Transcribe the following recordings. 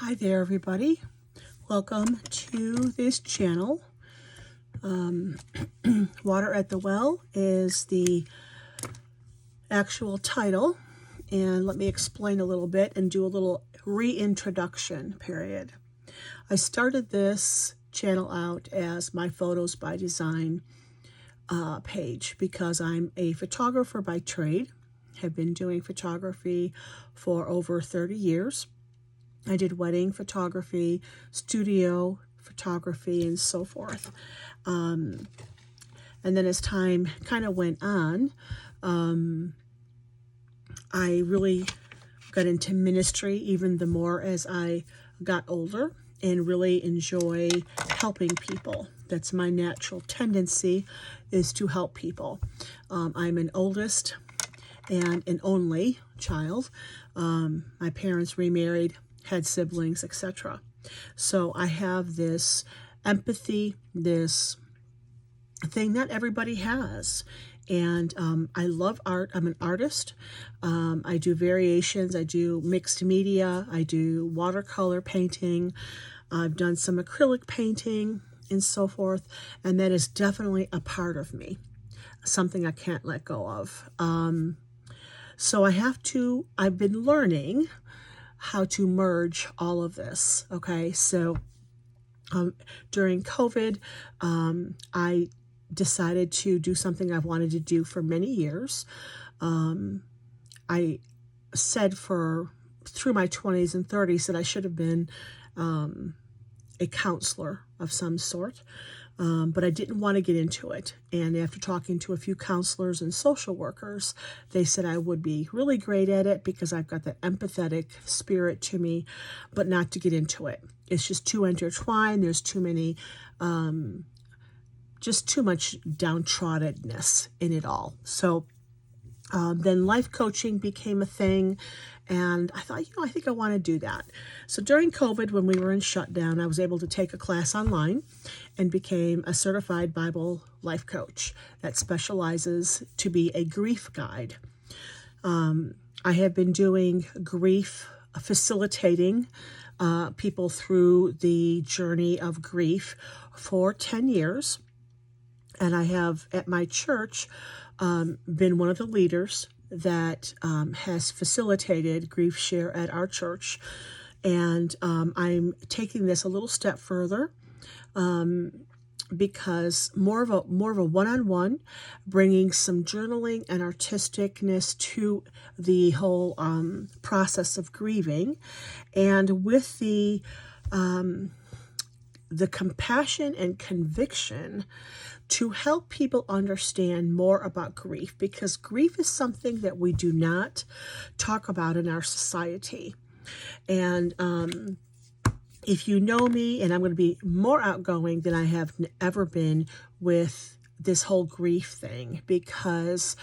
Hi there, everybody. Welcome to this channel. Water at the Well is the actual title, and let me explain a little bit and do a little reintroduction period. I started this channel out as my Photos by Design page because I'm a photographer by trade, have been doing photography for over 30 years. I did wedding photography, studio photography, and so forth. And then as time kind of went on, I really got into ministry even the more as I got older and really enjoy helping people. That's my natural tendency, is to help people. I'm an oldest and an only child. My parents remarried, had siblings, etc. So I have this empathy, this thing that everybody has. And I love art. I'm an artist. I do variations. I do mixed media. I do watercolor painting. I've done some acrylic painting and so forth. And that is definitely a part of me, something I can't let go of. So I've been learning how to merge all of this. Okay, so during COVID, I decided to do something I've wanted to do for many years. I said through my 20s and 30s that I should have been a counselor of some sort. But I didn't want to get into it. And after talking to a few counselors and social workers, they said I would be really great at it because I've got that empathetic spirit to me, but not to get into it. It's just too intertwined. There's too many, just too much downtroddenness in it all. So then life coaching became a thing, and I thought, I think I want to do that. So during COVID, when we were in shutdown, I was able to take a class online and became a certified Bible life coach that specializes to be a grief guide. I have been doing grief, facilitating people through the journey of grief for 10 years. And I have, at my church, been one of the leaders that has facilitated Grief Share at our church. And I'm taking this a little step further because more of a one-on-one, bringing some journaling and artisticness to the whole process of grieving, and with the compassion and conviction to help people understand more about grief, because grief is something that we do not talk about in our society. And if you know me, and I'm going to be more outgoing than I have ever been with this whole grief thing, because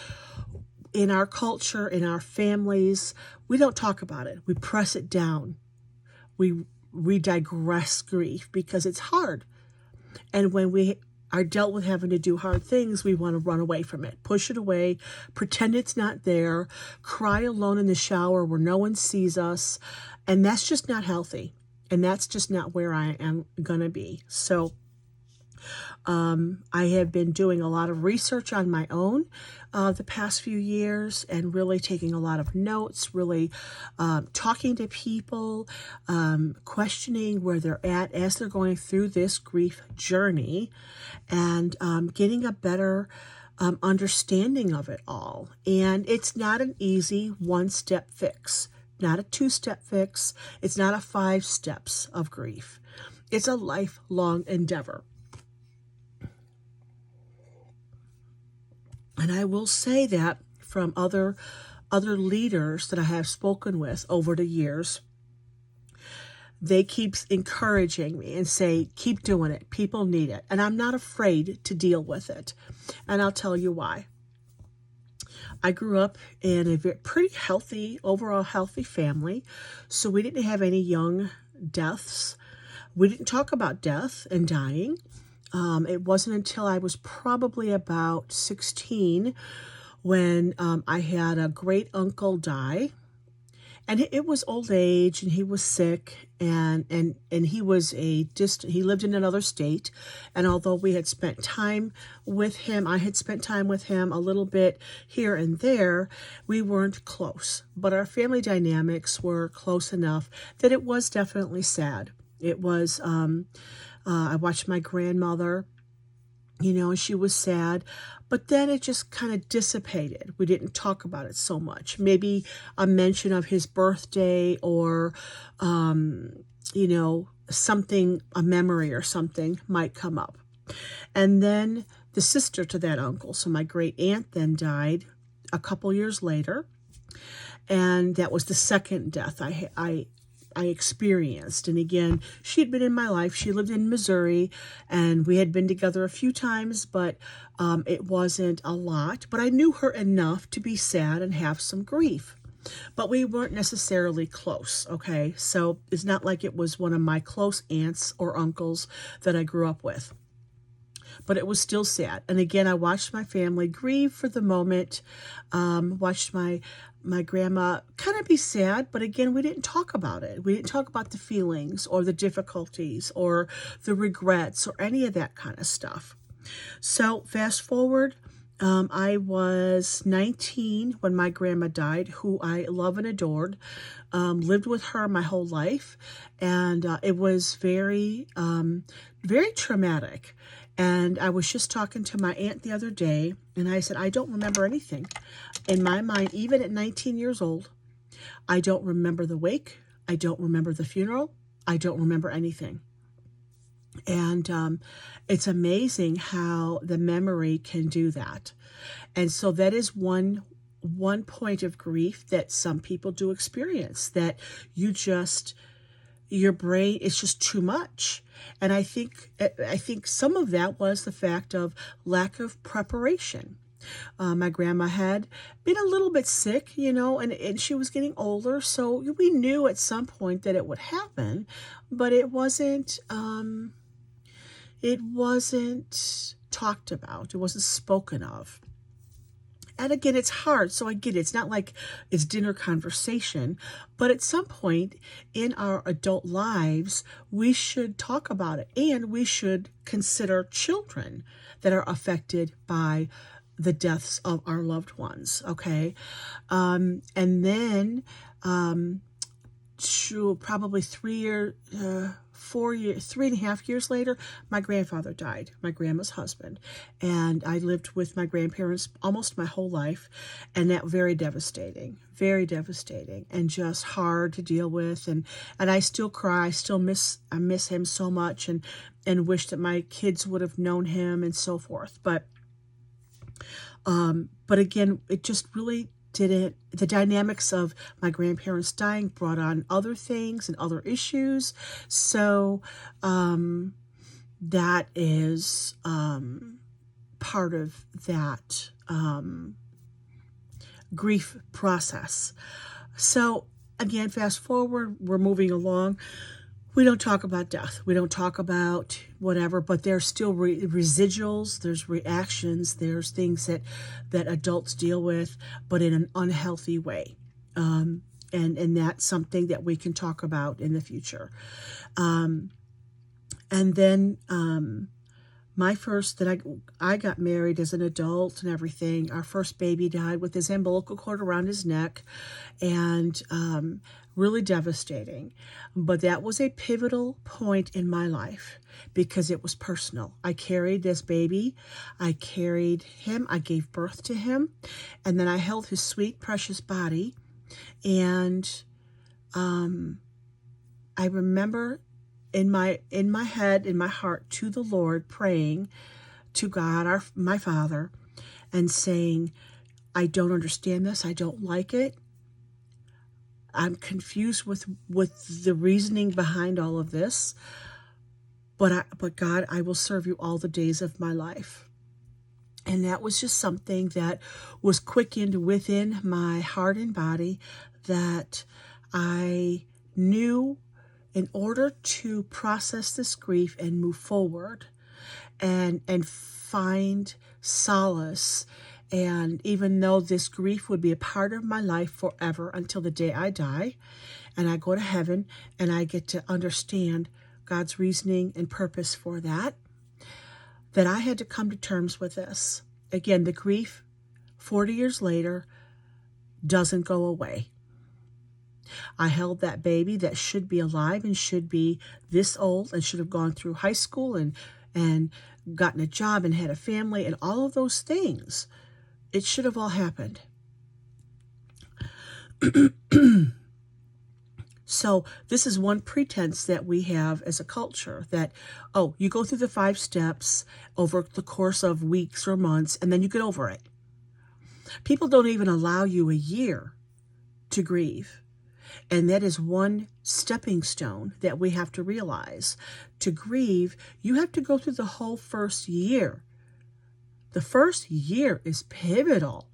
in our culture, in our families, we don't talk about it. We press it down. We digress grief because it's hard. And when we are dealt with having to do hard things, we want to run away from it, push it away, pretend it's not there, cry alone in the shower where no one sees us. And that's just not healthy. And that's just not where I am going to be. So I have been doing a lot of research on my own the past few years, and really taking a lot of notes, really talking to people, questioning where they're at as they're going through this grief journey, and getting a better understanding of it all. And it's not an easy one-step fix, not a two-step fix. It's not a 5 steps of grief. It's a lifelong endeavor. And I will say that from other leaders that I have spoken with over the years, they keep encouraging me and say, keep doing it. People need it. And I'm not afraid to deal with it. And I'll tell you why. I grew up in a pretty healthy, overall healthy family. So we didn't have any young deaths. We didn't talk about death and dying. It wasn't until I was probably about 16 when I had a great uncle die. and it was old age, and he was sick, and he was he lived in another state, and although we had spent time with him, I had spent time with him a little bit here and there, we weren't close, but our family dynamics were close enough that it was definitely sad. It was, I watched my grandmother, and she was sad, but then it just kind of dissipated. We didn't talk about it so much. Maybe a mention of his birthday, or, something, a memory or something might come up. And then the sister to that uncle, so my great aunt, then died a couple years later. And that was the second death I experienced. And again, she had been in my life. She lived in Missouri, and we had been together a few times, but it wasn't a lot. But I knew her enough to be sad and have some grief. But we weren't necessarily close, okay? So it's not like it was one of my close aunts or uncles that I grew up with. But it was still sad. And again, I watched my family grieve for the moment, watched my grandma kind of be sad, but again, we didn't talk about it. We didn't talk about the feelings or the difficulties or the regrets or any of that kind of stuff. So fast forward, I was 19 when my grandma died, who I love and adored, lived with her my whole life, and it was very, very traumatic. And I was just talking to my aunt the other day, and I said, I don't remember anything. In my mind, even at 19 years old, I don't remember the wake. I don't remember the funeral. I don't remember anything. And it's amazing how the memory can do that. And so that is one point of grief that some people do experience, that your brain is just too much. And I think some of that was the fact of lack of preparation. My grandma had been a little bit sick, and she was getting older, so we knew at some point that it would happen, but it wasn't talked about. It wasn't spoken of. And again, it's hard, so I get it. It's not like it's dinner conversation, but at some point in our adult lives, we should talk about it, and we should consider children that are affected by the deaths of our loved ones, okay? And then probably 3.5 years later, my grandfather died, my grandma's husband. And I lived with my grandparents almost my whole life, and that very devastating, and just hard to deal with. And I still cry. I miss him so much, and wish that my kids would have known him and so forth. But again, it just really didn't. The dynamics of my grandparents dying brought on other things and other issues. So that is part of that grief process. So again, fast forward, we're moving along. We don't talk about death. We don't talk about whatever, but there's still residuals, there's reactions, there's things that adults deal with, but in an unhealthy way. And that's something that we can talk about in the future. And then I got married as an adult and everything. Our first baby died with his umbilical cord around his neck, and really devastating. But that was a pivotal point in my life because it was personal. I carried this baby. I carried him. I gave birth to him. And then I held his sweet, precious body. And I remember in my head, in my heart, to the Lord, praying to God, my Father, and saying, I don't understand this. I don't like it. I'm confused with the reasoning behind all of this, but God, I will serve you all the days of my life. And that was just something that was quickened within my heart and body, that I knew in order to process this grief and move forward and find solace And even though this grief would be a part of my life forever until the day I die and I go to heaven and I get to understand God's reasoning and purpose for that, that I had to come to terms with this. Again, the grief 40 years later doesn't go away. I held that baby that should be alive and should be this old and should have gone through high school and gotten a job and had a family and all of those things. It should have all happened. So this is one pretense that we have as a culture that, oh, you go through the 5 steps over the course of weeks or months and then you get over it. People don't even allow you a year to grieve. And that is one stepping stone that we have to realize. To grieve, you have to go through the whole first year. The first year is pivotal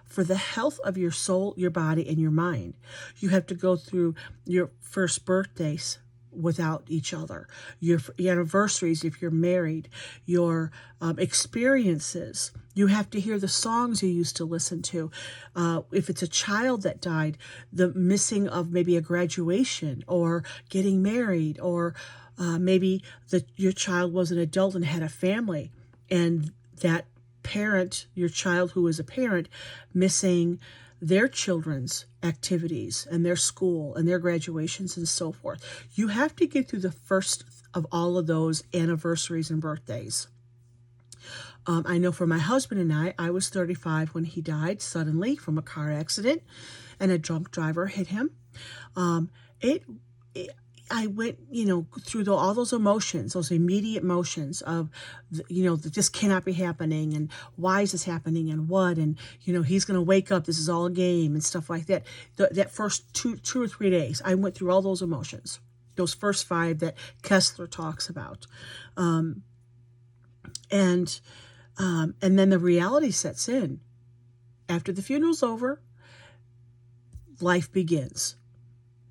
for the health of your soul, your body, and your mind. You have to go through your first birthdays without each other, your anniversaries if you're married, your experiences. You have to hear the songs you used to listen to. If it's a child that died, the missing of maybe a graduation or getting married, or maybe your child was an adult and had a family, and that parent, your child who is a parent, missing their children's activities and their school and their graduations and so forth. You have to get through the first of all of those anniversaries and birthdays. I know for my husband and I was 35 when he died suddenly from a car accident and a drunk driver hit him. I went, through all those emotions, those immediate emotions of, this cannot be happening, and why is this happening, and what, and, he's going to wake up, this is all a game, and stuff like that. That first two or 3 days, I went through all those emotions, those first 5 that Kessler talks about. And then the reality sets in. After the funeral's over, life begins.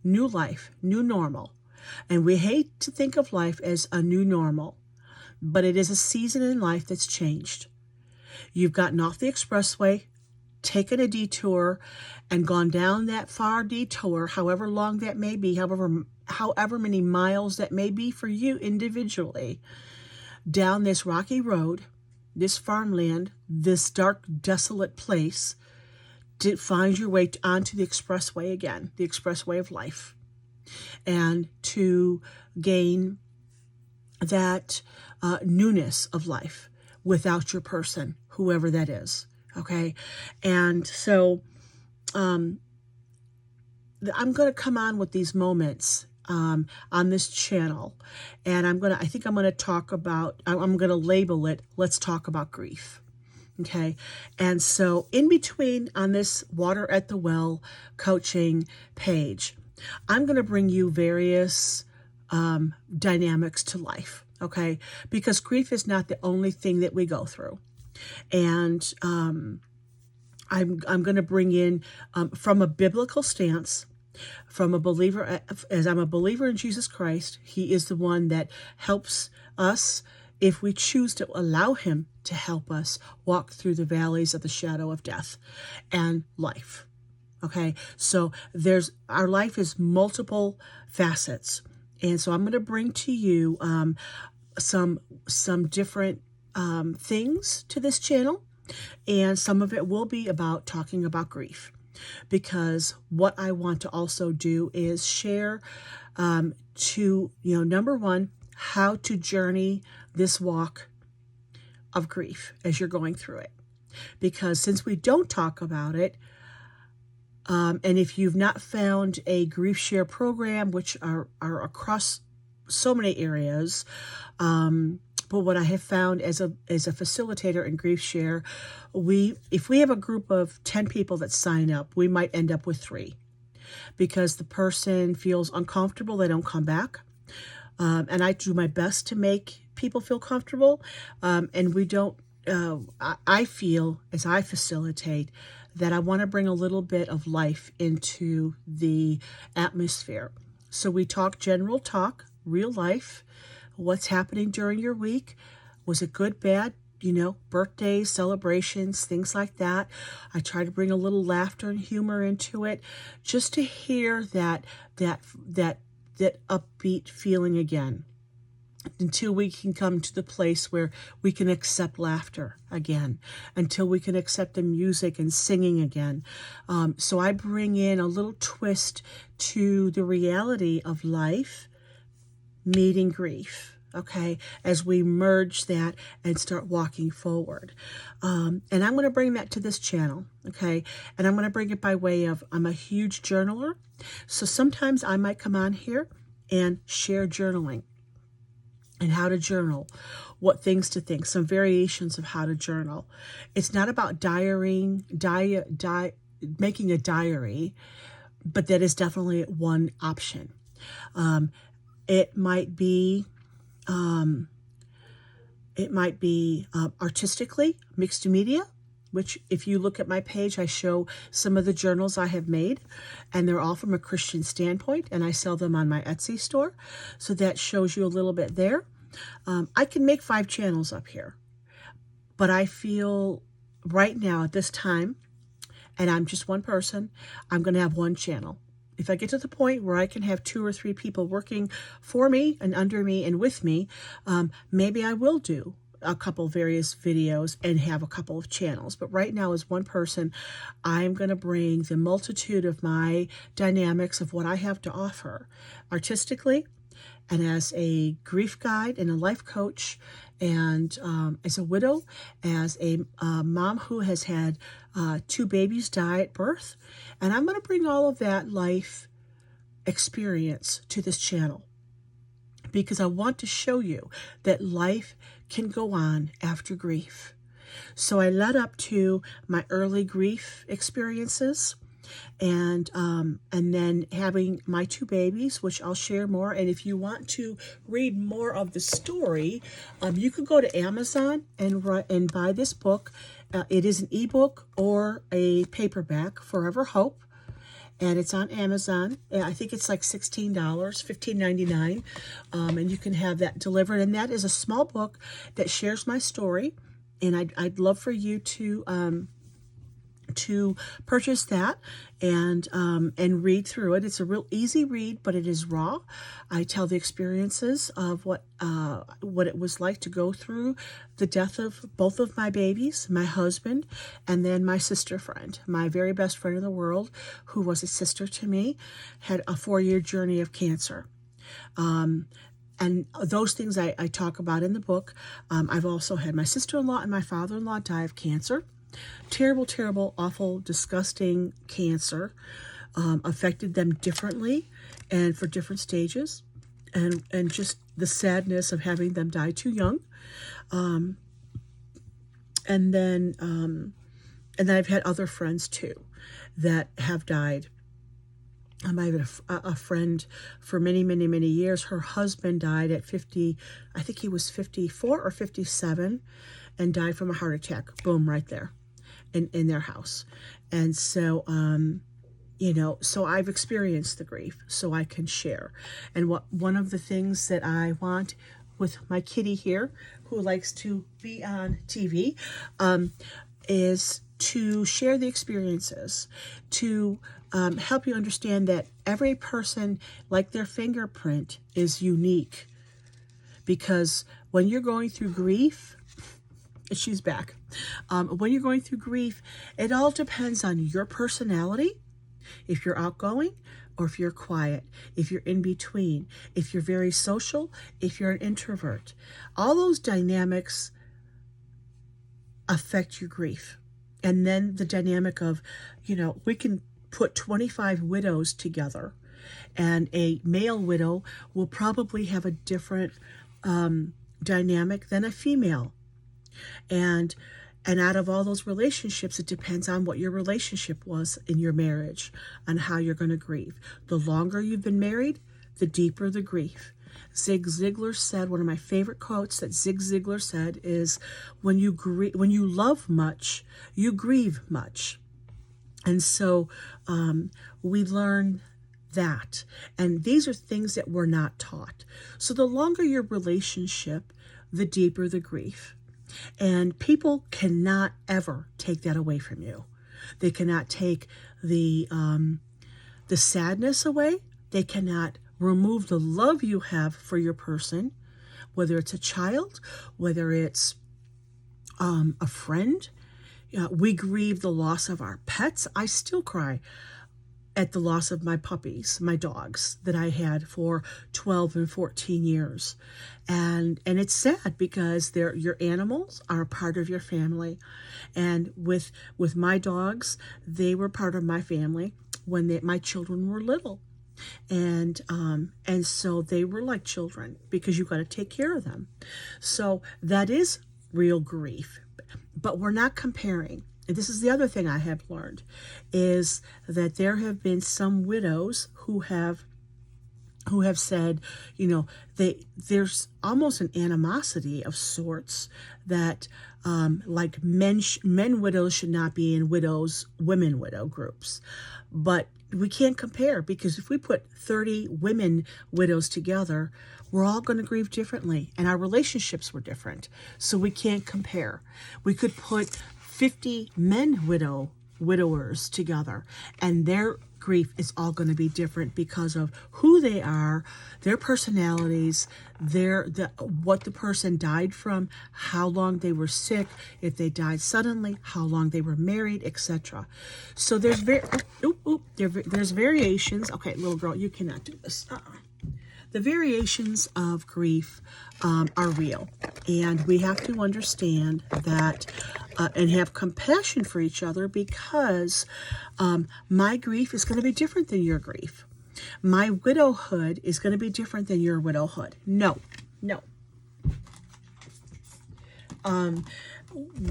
New life, new normal. And we hate to think of life as a new normal, but it is a season in life that's changed. You've gotten off the expressway, taken a detour, and gone down that far detour, however long that may be, however many miles that may be for you individually, down this rocky road, this farmland, this dark, desolate place, to find your way onto the expressway again, the expressway of life, and to gain that newness of life without your person, whoever that is. Okay. And so I'm going to come on with these moments on this channel, and I'm going to talk about, I'm going to label it, let's talk about grief. Okay. And so in between on this Water at the Well coaching page, I'm going to bring you various dynamics to life. Okay. Because grief is not the only thing that we go through. And I'm going to bring in from a biblical stance, from a believer, as I'm a believer in Jesus Christ. He is the one that helps us if we choose to allow him to help us walk through the valleys of the shadow of death and life. Okay, so our life is multiple facets. And so I'm going to bring to you some different things to this channel. And some of it will be about talking about grief. Because what I want to also do is share number one, how to journey this walk of grief as you're going through it. Because since we don't talk about it, and if you've not found a grief share program, which are across so many areas, but what I have found as a facilitator in grief share, if we have a group of 10 people that sign up, we might end up with 3, because the person feels uncomfortable, they don't come back. And I do my best to make people feel comfortable. And we don't, I feel as I facilitate that I want to bring a little bit of life into the atmosphere. So we talk general talk, real life, what's happening during your week. Was it good, bad? birthdays, celebrations, things like that. I try to bring a little laughter and humor into it, just to hear that upbeat feeling again, until we can come to the place where we can accept laughter again, until we can accept the music and singing again. So I bring in a little twist to the reality of life meeting grief, okay, as we merge that and start walking forward. And I'm going to bring that to this channel, okay, and I'm going to bring it by way of, I'm a huge journaler, so sometimes I might come on here and share journaling and how to journal, what things to think, some variations of how to journal. It's not about making a diary, but that is definitely one option. It might be artistically mixed media, which if you look at my page, I show some of the journals I have made, and they're all from a Christian standpoint, and I sell them on my Etsy store. So that shows you a little bit there. I can make 5 channels up here, but I feel right now at this time, and I'm just one person, I'm going to have one channel. If I get to the point where I can have 2 or 3 people working for me and under me and with me, maybe I will do a couple various videos and have a couple of channels. But right now, as one person, I'm going to bring the multitude of my dynamics of what I have to offer artistically, and as a grief guide and a life coach, and as a widow, as a mom who has had 2 babies die at birth. And I'm going to bring all of that life experience to this channel, because I want to show you that life can go on after grief. So I led up to my early grief experiences, and then having my 2 babies, which I'll share more. And if you want to read more of the story, you could go to Amazon and buy this book. It is an ebook or a paperback, Forever Hope, and it's on Amazon. I think it's like $16, $15.99, and you can have that delivered. And that is a small book that shares my story, and I'd love for you to purchase that and read through it. It's a real easy read, but it is raw. I tell the experiences of what it was like to go through the death of both of my babies, my husband, and then my sister friend, my very best friend in the world, who was a sister to me, had a 4-year journey of cancer. And those things I talk about in the book. I've also had my sister-in-law and my father-in-law die of cancer. Terrible, terrible, awful, disgusting cancer. Affected them differently and for different stages, and just the sadness of having them die too young. And then I've had other friends too that have died. I had a friend for many, many, many years. Her husband died at 50, I think he was 54 or 57, and died from a heart attack. Boom, right there in their house. And so, so I've experienced the grief, so I can share. And one of the things that I want with my kitty here, who likes to be on TV, is to share the experiences, to help you understand that every person, like their fingerprint, is unique. Because when you're going through grief, she's back. When you're going through grief, it all depends on your personality, if you're outgoing or if you're quiet, if you're in between, if you're very social, if you're an introvert. All those dynamics affect your grief. And then the dynamic of, we can put 25 widows together, and a male widow will probably have a different dynamic than a female. And out of all those relationships, it depends on what your relationship was in your marriage, on how you're going to grieve. The longer you've been married, the deeper the grief. Zig Ziglar said, one of my favorite quotes that Zig Ziglar said is, when you love much, you grieve much. And so we learn that. And these are things that we're not taught. So the longer your relationship, the deeper the grief. And people cannot ever take that away from you. They cannot take the sadness away. They cannot remove the love you have for your person, whether it's a child, whether it's a friend. We grieve the loss of our pets. I still cry at the loss of my puppies, my dogs that I had for 12 and 14 years. And it's sad because your animals are a part of your family. And with my dogs, they were part of my family when my children were little. And so they were like children because you got to take care of them. So that is real grief. But we're not comparing. And this is the other thing I have learned, is that there have been some widows who have said, there's almost an animosity of sorts that like men widows should not be in women widow groups. But we can't compare, because if we put 30 women widows together, we're all going to grieve differently, and our relationships were different. So we can't compare. We could put 50 men widowers together, and their grief is all going to be different because of who they are, their personalities, what the person died from, how long they were sick, if they died suddenly, how long they were married, etc. So there's there's variations. Okay, little girl, you cannot do this. The variations of grief are real, and we have to understand that and have compassion for each other, because my grief is going to be different than your grief. My widowhood is going to be different than your widowhood. No.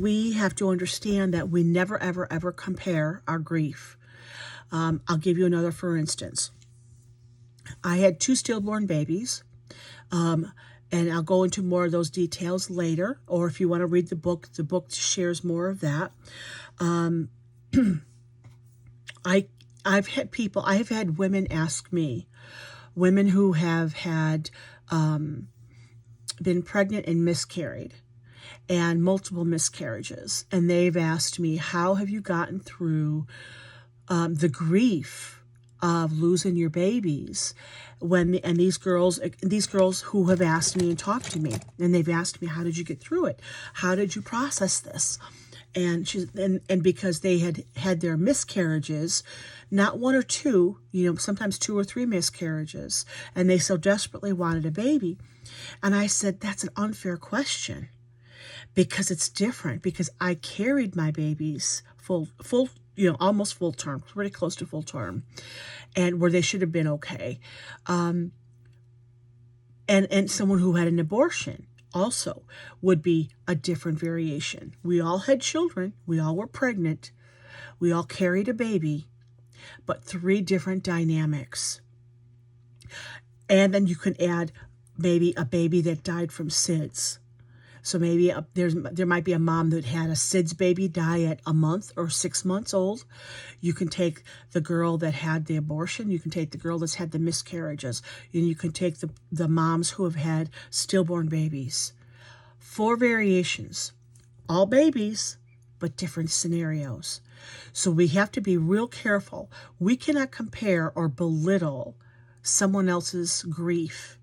We have to understand that we never, ever, ever compare our grief. I'll give you another for instance. I had 2 stillborn babies, and I'll go into more of those details later, or if you want to read the book shares more of that. I have had women ask me, women who have had been pregnant and miscarried, and multiple miscarriages, and they've asked me, how have you gotten through the grief of losing your babies? And these girls who have asked me and talked to me, and they've asked me, how did you get through it? How did you process this? And because they had their miscarriages, not 1 or 2, sometimes 2 or 3 miscarriages, and they so desperately wanted a baby. And I said, that's an unfair question, because it's different, because I carried my babies full, almost full term, pretty close to full term, and where they should have been okay. And someone who had an abortion also would be a different variation. We all had children. We all were pregnant. We all carried a baby, but 3 different dynamics. And then you can add maybe a baby that died from SIDS. So maybe there might be a mom that had a SIDS baby die at a month or 6 months old. You can take the girl that had the abortion. You can take the girl that's had the miscarriages. And you can take the moms who have had stillborn babies. 4 variations. All babies, but different scenarios. So we have to be real careful. We cannot compare or belittle someone else's grief.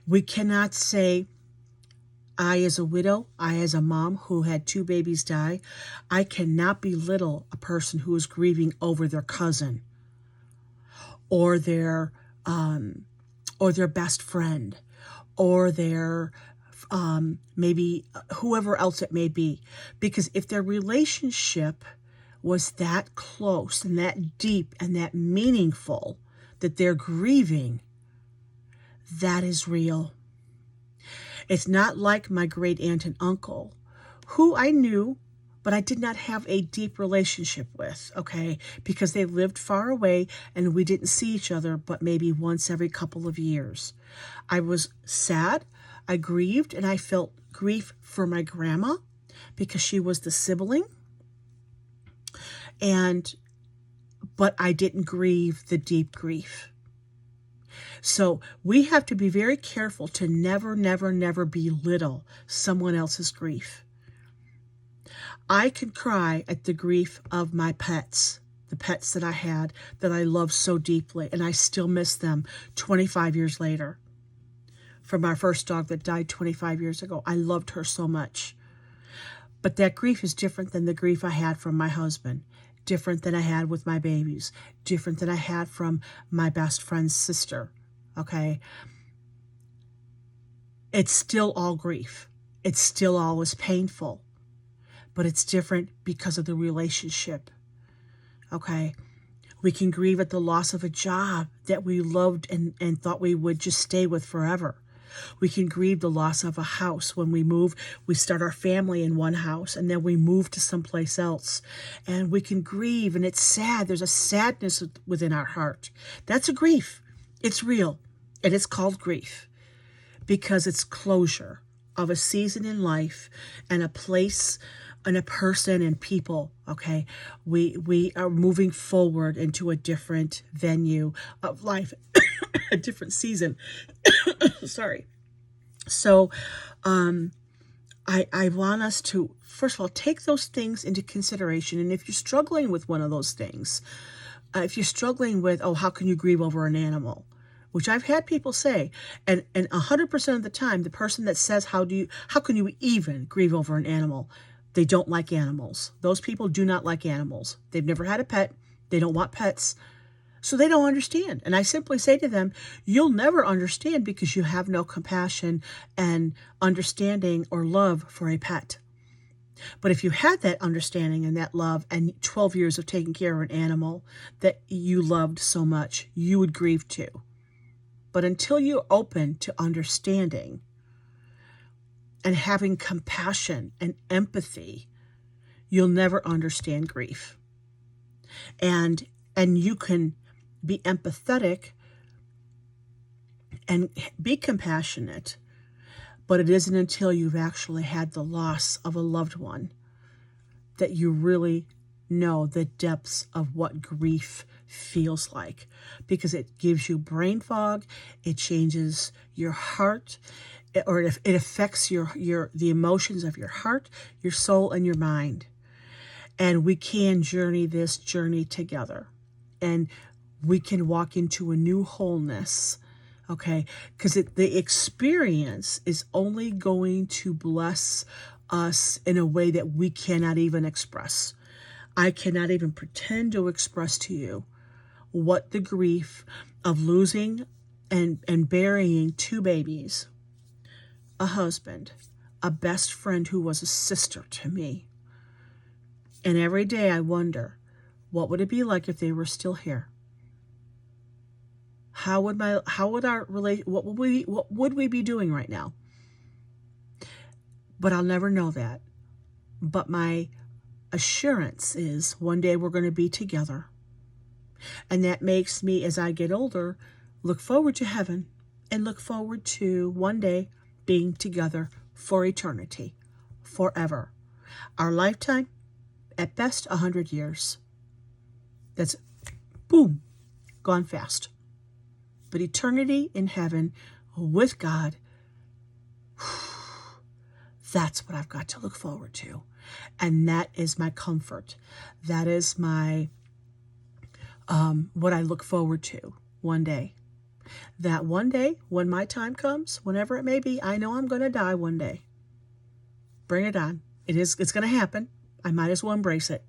We cannot say, I as a widow, I as a mom who had 2 babies die, I cannot belittle a person who is grieving over their cousin or their best friend or their maybe whoever else it may be. Because if their relationship was that close and that deep and that meaningful that they're grieving, that is real. It's not like my great aunt and uncle, who I knew, but I did not have a deep relationship with, okay? Because they lived far away and we didn't see each other but maybe once every couple of years. I was sad, I grieved, and I felt grief for my grandma because she was the sibling. But I didn't grieve the deep grief. So we have to be very careful to never, never, never belittle someone else's grief. I can cry at the grief of my pets, the pets that I had that I loved so deeply, and I still miss them 25 years later. From our first dog that died 25 years ago, I loved her so much. But that grief is different than the grief I had from my husband, different than I had with my babies, different than I had from my best friend's sister, okay? It's still all grief. It's still always painful, but it's different because of the relationship, okay? We can grieve at the loss of a job that we loved and thought we would just stay with forever. We can grieve the loss of a house. When we move, we start our family in one house and then we move to someplace else. And we can grieve, and it's sad. There's a sadness within our heart. That's a grief. It's real, and it's called grief because it's closure of a season in life and a place and a person and people, okay? We are moving forward into a different venue of life, a different season. Sorry. So I want us to, first of all, take those things into consideration. And if you're struggling with one of those things, if you're struggling with, oh, how can you grieve over an animal? Which I've had people say, and 100% of the time, the person that says, how can you even grieve over an animal? They don't like animals. Those people do not like animals. They've never had a pet. They don't want pets. So they don't understand. And I simply say to them, you'll never understand because you have no compassion and understanding or love for a pet. But if you had that understanding and that love and 12 years of taking care of an animal that you loved so much, you would grieve too. But until you're open to understanding and having compassion and empathy, you'll never understand grief. And you can be empathetic and be compassionate, but it isn't until you've actually had the loss of a loved one that you really know the depths of what grief feels like, because it gives you brain fog, it changes your heart, or it affects the emotions of your heart, your soul, and your mind. And we can journey this journey together, and we can walk into a new wholeness, okay? Because the experience is only going to bless us in a way that we cannot even express. I cannot even pretend to express to you what the grief of losing and burying 2 babies, a husband, a best friend who was a sister to me. And every day I wonder, what would it be like if they were still here? What would we be doing right now? But I'll never know that. But my assurance is one day we're going to be together. And that makes me, as I get older, look forward to heaven and look forward to one day being together for eternity, forever. Our lifetime, at best, 100 years. That's, boom, gone fast. But eternity in heaven with God, that's what I've got to look forward to. And that is my comfort. That is my, what I look forward to one day. That one day, when my time comes, whenever it may be, I know I'm going to die one day. Bring it on. It's going to happen. I might as well embrace it.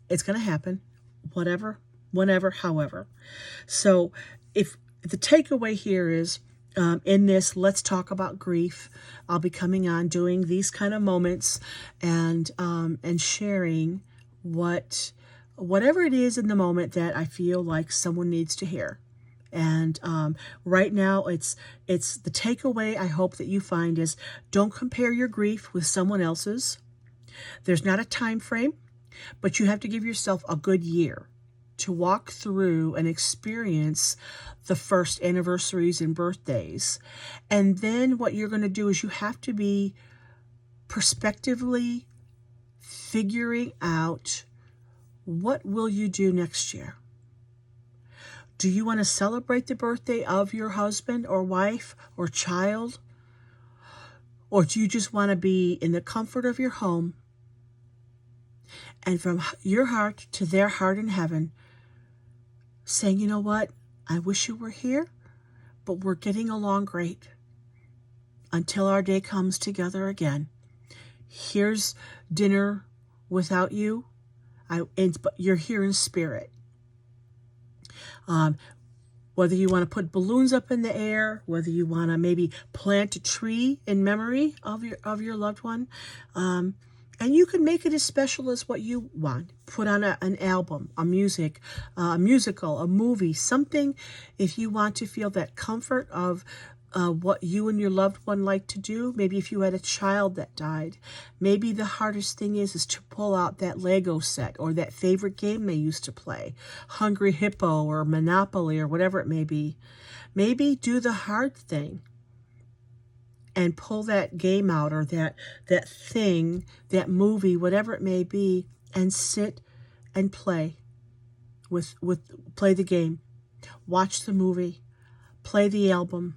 It's going to happen. Whatever, whenever, however. So if the takeaway here is, in this, let's talk about grief. I'll be coming on doing these kind of moments and sharing whatever it is in the moment that I feel like someone needs to hear. And right now, it's the takeaway I hope that you find is, don't compare your grief with someone else's. There's not a time frame, but you have to give yourself a good year to walk through and experience the first anniversaries and birthdays. And then what you're going to do is you have to be prospectively figuring out, what will you do next year? Do you want to celebrate the birthday of your husband or wife or child? Or do you just want to be in the comfort of your home, and from your heart to their heart in heaven, saying, you know what? I wish you were here, but we're getting along great until our day comes together again. Here's dinner without you, but you're here in spirit. Whether you want to put balloons up in the air, whether you want to maybe plant a tree in memory of your loved one, and you can make it as special as what you want. Put on an album, a musical, a movie, something. If you want to feel that comfort of what you and your loved one like to do, maybe if you had a child that died, maybe the hardest thing is to pull out that Lego set or that favorite game they used to play, Hungry Hippo or Monopoly or whatever it may be. Maybe do the hard thing and pull that game out or that thing, that movie, whatever it may be, and sit and play play the game, watch the movie, play the album.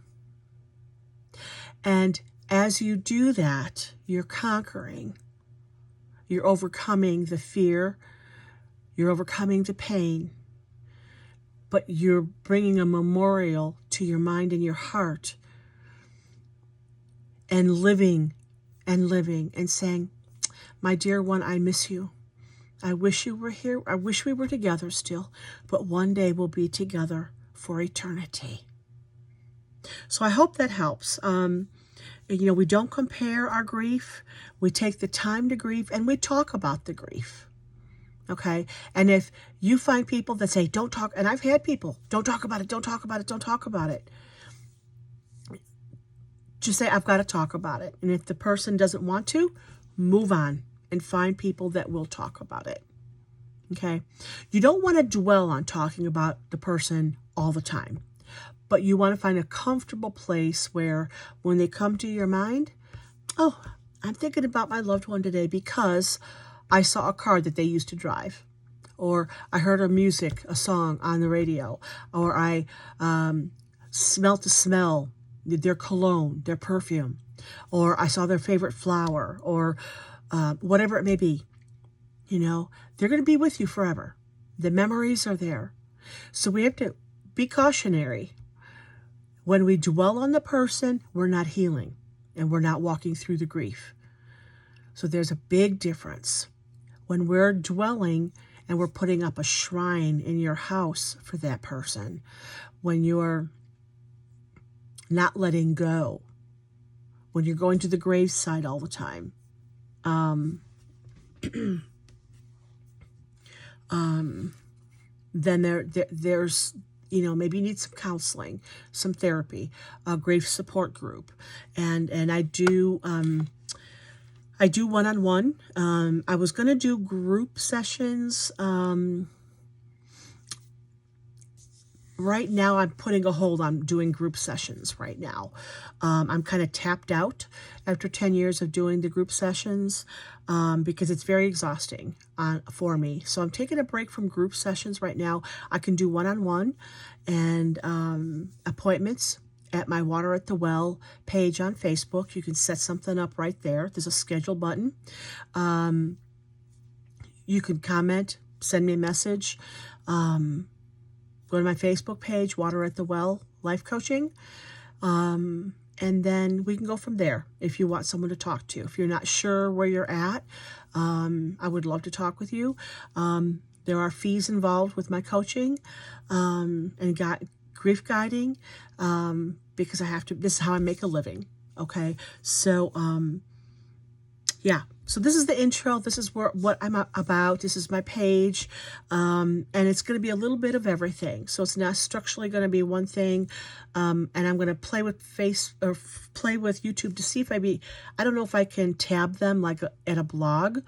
And as you do that, you're conquering, you're overcoming the fear, you're overcoming the pain, but you're bringing a memorial to your mind and your heart, and living and saying, my dear one, I miss you. I wish you were here. I wish we were together still, but one day we'll be together for eternity. So I hope that helps. We don't compare our grief. We take the time to grieve, and we talk about the grief. Okay? And if you find people that say, don't talk, and I've had people, don't talk about it, don't talk about it, don't talk about it. Just say, I've got to talk about it. And if the person doesn't want to, move on and find people that will talk about it. Okay? You don't want to dwell on talking about the person all the time, but you want to find a comfortable place where when they come to your mind, oh, I'm thinking about my loved one today because I saw a car that they used to drive, or I heard a song on the radio, or I smelt the smell, their cologne, their perfume, or I saw their favorite flower, or whatever it may be. They're going to be with you forever. The memories are there. So we have to be cautionary. When we dwell on the person, we're not healing, and we're not walking through the grief. So there's a big difference. When we're dwelling and we're putting up a shrine in your house for that person, when you're not letting go, when you're going to the graveside all the time, then there's, maybe you need some counseling, some therapy, a grief support group. And I do one-on-one. I was going to do group sessions. Right now, I'm putting a hold on doing group sessions right now. I'm kind of tapped out after 10 years of doing the group sessions because it's very exhausting for me. So I'm taking a break from group sessions right now. I can do one-on-one and appointments at my Water at the Well page on Facebook. You can set something up right there. There's a schedule button. You can comment, send me a message. Go to my Facebook page, Water at the Well Life Coaching, and then we can go from there if you want someone to talk to. If you're not sure where you're at, I would love to talk with you. There are fees involved with my coaching and grief guiding because I have to. This is how I make a living. Okay, so yeah. So this is the intro. This is what I'm about. This is my page. And it's going to be a little bit of everything. So it's not structurally going to be one thing. And I'm going to play with YouTube to see if I don't know if I can tab them like at a blog.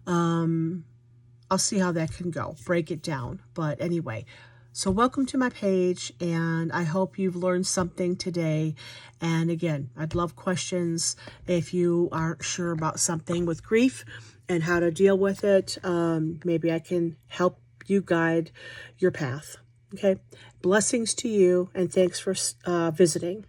I'll see how that can go. Break it down. But anyway, so welcome to my page, and I hope you've learned something today. And again, I'd love questions if you aren't sure about something with grief and how to deal with it. Maybe I can help you guide your path. Okay. Blessings to you, and thanks for visiting.